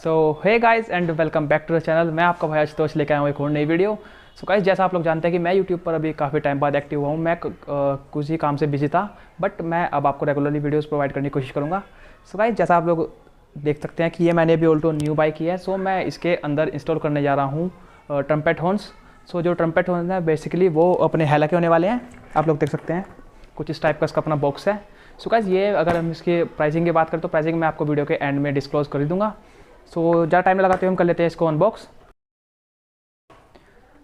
So hey guys and welcome back to the channel. मैं आपका भाई आशुतोष लेकर आया हूँ एक और नई वीडियो। सो गाइस, जैसा आप लोग जानते हैं कि मैं यूट्यूब पर अभी काफ़ी टाइम बाद एक्टिव हुआ हूँ। मैं कुछ ही काम से बिजी था, बट मैं अब आपको रेगुलरली वीडियोस प्रोवाइड करने की कोशिश करूँगा। सो गाइस, जैसा आप लोग देख सकते हैं कि ये मैंने अभी ऑल्टो न्यू बाई की है। सो मैं इसके अंदर इंस्टॉल करने जा रहा हूँ ट्रम्पेट हॉर्न्स। सो जो ट्रम्पेट हॉर्न्स हैं बेसिकली वो अपने हेला के होने वाले हैं। आप लोग देख सकते हैं कुछ इस टाइप का इसका अपना बॉक्स है। सो गाइस, ये अगर हम इसके प्राइसिंग की बात करें तो प्राइसिंग मैं आपको वीडियो के एंड में डिस्क्लोज कर दूंगा। सो ज़्यादा टाइम लगाते हुए हम कर लेते हैं इसको अनबॉक्स।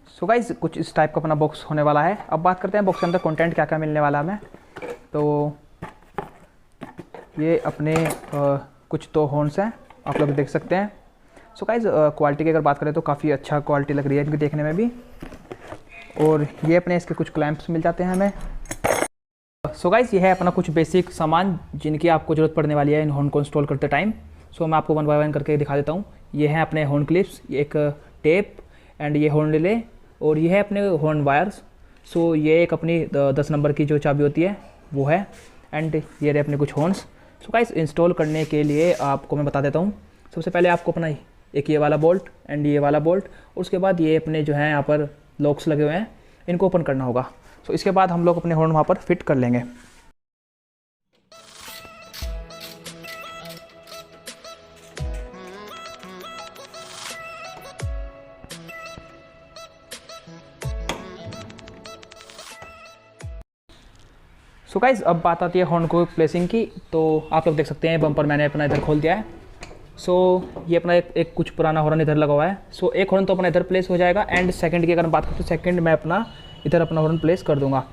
सो गाइस, कुछ इस टाइप का अपना बॉक्स होने वाला है। अब बात करते हैं बॉक्स के अंदर कंटेंट क्या क्या मिलने वाला है हमें। तो ये अपने कुछ तो हॉर्न्स हैं, आप लोग देख सकते हैं। सो गाइस, क्वालिटी की अगर बात करें तो काफ़ी अच्छा क्वालिटी लग रही है इनकी देखने में भी। और ये अपने इसके कुछ क्लैंप्स मिल जाते हैं हमें। सो गाइस, ये है अपना कुछ बेसिक सामान जिनकी आपको ज़रूरत पड़ने वाली है इन हॉर्न को इंस्टॉल करते टाइम। सो मैं आपको वन बाय वन करके दिखा देता हूँ। ये हैं अपने हॉर्न क्लिप्स, एक टेप एंड ये हॉर्न रिले, और ये है अपने हॉर्न वायर्स। सो ये एक अपनी 10 नंबर की जो चाबी होती है वो है, एंड ये रहे अपने कुछ हॉर्न्स। सो गाइस, इंस्टॉल करने के लिए आपको मैं बता देता हूँ। सबसे पहले आपको अपना एक ये वाला बोल्ट एंड ये वाला बोल्ट, और उसके बाद ये अपने जो हैं यहाँ पर लॉक्स लगे हुए हैं, इनको ओपन करना होगा। सो इसके बाद हम लोग अपने हॉर्न वहाँ पर फिट कर लेंगे। सो गाइस, अब बात आती है हॉर्न को प्लेसिंग की। तो आप लोग देख सकते हैं बम्पर मैंने अपना इधर खोल दिया है। सो ये अपना एक कुछ पुराना हॉर्न इधर लगा हुआ है। सो एक हॉर्न तो अपना इधर प्लेस हो जाएगा, एंड सेकंड की अगर बात करें तो सेकंड मैं अपना इधर अपना हॉर्न प्लेस कर दूंगा।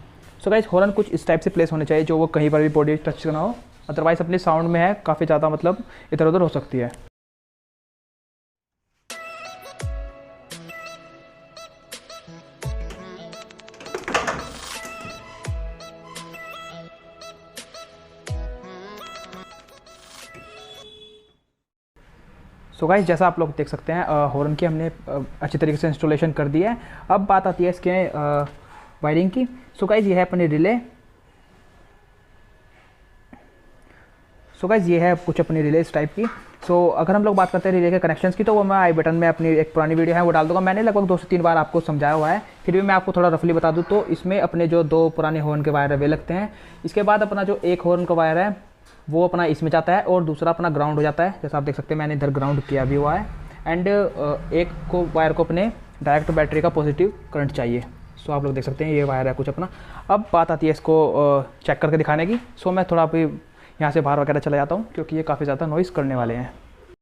सो गाइस, हॉर्न कुछ इस टाइप से प्लेस होने चाहिए जो वो कहीं पर भी बॉडी टच ना हो, अदरवाइज अपने साउंड में है काफ़ी ज़्यादा मतलब इधर उधर हो सकती है। सो गाइस, जैसा आप लोग देख सकते हैं हॉर्न की हमने अच्छी तरीके से इंस्टॉलेशन कर दी है। अब बात आती है इसके वायरिंग की। सो गाइस, ये है अपनी रिले। सो गाइस, ये है कुछ अपनी रिले इस टाइप की। सो अगर हम लोग बात करते हैं रिले के कनेक्शंस की तो वो मैं आई बटन में अपनी एक पुरानी वीडियो है वो डाल दूंगा। मैंने लगभग 2 से 3 बार आपको समझाया हुआ है, फिर भी मैं आपको थोड़ा रफली बता दूं तो इसमें अपने जो 2 पुराने हॉर्न के वायर है वे लगते हैं। इसके बाद अपना जो एक हॉर्न का वायर है वो अपना इसमें जाता है, और दूसरा अपना ग्राउंड हो जाता है। जैसा आप देख सकते हैं मैंने इधर ग्राउंड किया भी हुआ है, एंड एक को वायर को अपने डायरेक्ट बैटरी का पॉजिटिव करंट चाहिए। सो आप लोग देख सकते हैं ये वायर है कुछ अपना। अब बात आती है इसको चेक करके दिखाने की। सो मैं थोड़ा अभी यहाँ से बाहर वगैरह चला जाता हूँ क्योंकि ये काफ़ी ज़्यादा नॉइज़ करने वाले हैं।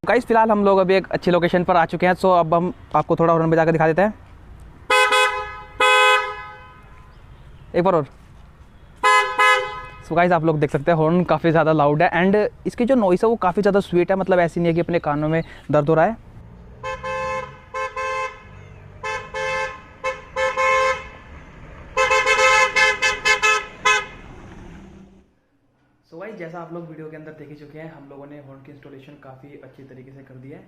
गाइस, फिलहाल हम लोग अभी एक अच्छी लोकेशन पर आ चुके हैं। सो अब हम आपको थोड़ा हॉर्न बजा कर दिखा देते हैं एक बार और। सो गाइस, आप लोग देख सकते हैं हॉर्न काफ़ी ज़्यादा लाउड है, एंड इसकी जो नॉइस है वो काफ़ी ज़्यादा स्वीट है। मतलब ऐसी नहीं है कि अपने कानों में दर्द हो रहा है। सो गाइस, जैसा आप लोग वीडियो के अंदर देख ही चुके हैं, हम लोगों ने हॉर्न की इंस्टॉलेशन काफ़ी अच्छी तरीके से कर दी है।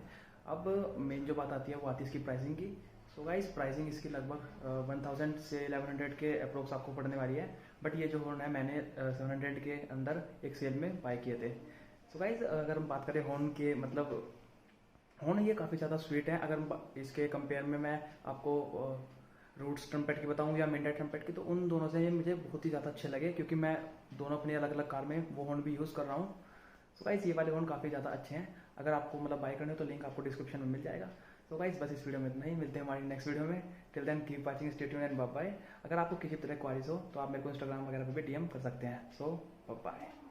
अब मेन जो बात आती है वो आती है इसकी प्राइसिंग की। सो गाइस, प्राइसिंग इसकी लगभग 1000 से 1100 के अप्रोक्स आपको पड़ने वाली है। बट ये जो हॉर्न है मैंने 700 के अंदर एक सेल में बाय किए थे। सो गाइस, अगर हम बात करें हॉर्न के मतलब हॉर्न ये काफ़ी ज़्यादा स्वीट है। अगर इसके कंपेयर में मैं आपको रूट्स ट्रम्पेट की बताऊँ या मिंडा ट्रम्पेट की, तो उन दोनों से ये मुझे बहुत ही ज़्यादा अच्छे लगे क्योंकि मैं दोनों अपनी अलग अलग कार में वो हॉर्न भी यूज़ कर रहा हूँ। सो गाइस, ये वाले हॉर्न काफ़ी ज़्यादा अच्छे हैं। अगर आपको मतलब बाय करने हो तो लिंक आपको डिस्क्रिप्शन में मिल जाएगा। तो गाइस, बस इस वीडियो में इतना ही। मिलते हैं हमारी नेक्स्ट वीडियो में। Till then keep watching, stay tuned and bye bye. अगर आपको किसी तरह क्वारीज हो तो आप मेरे को इंस्टाग्राम वगैरह पे भी डीएम कर सकते हैं। सो बाय बाय।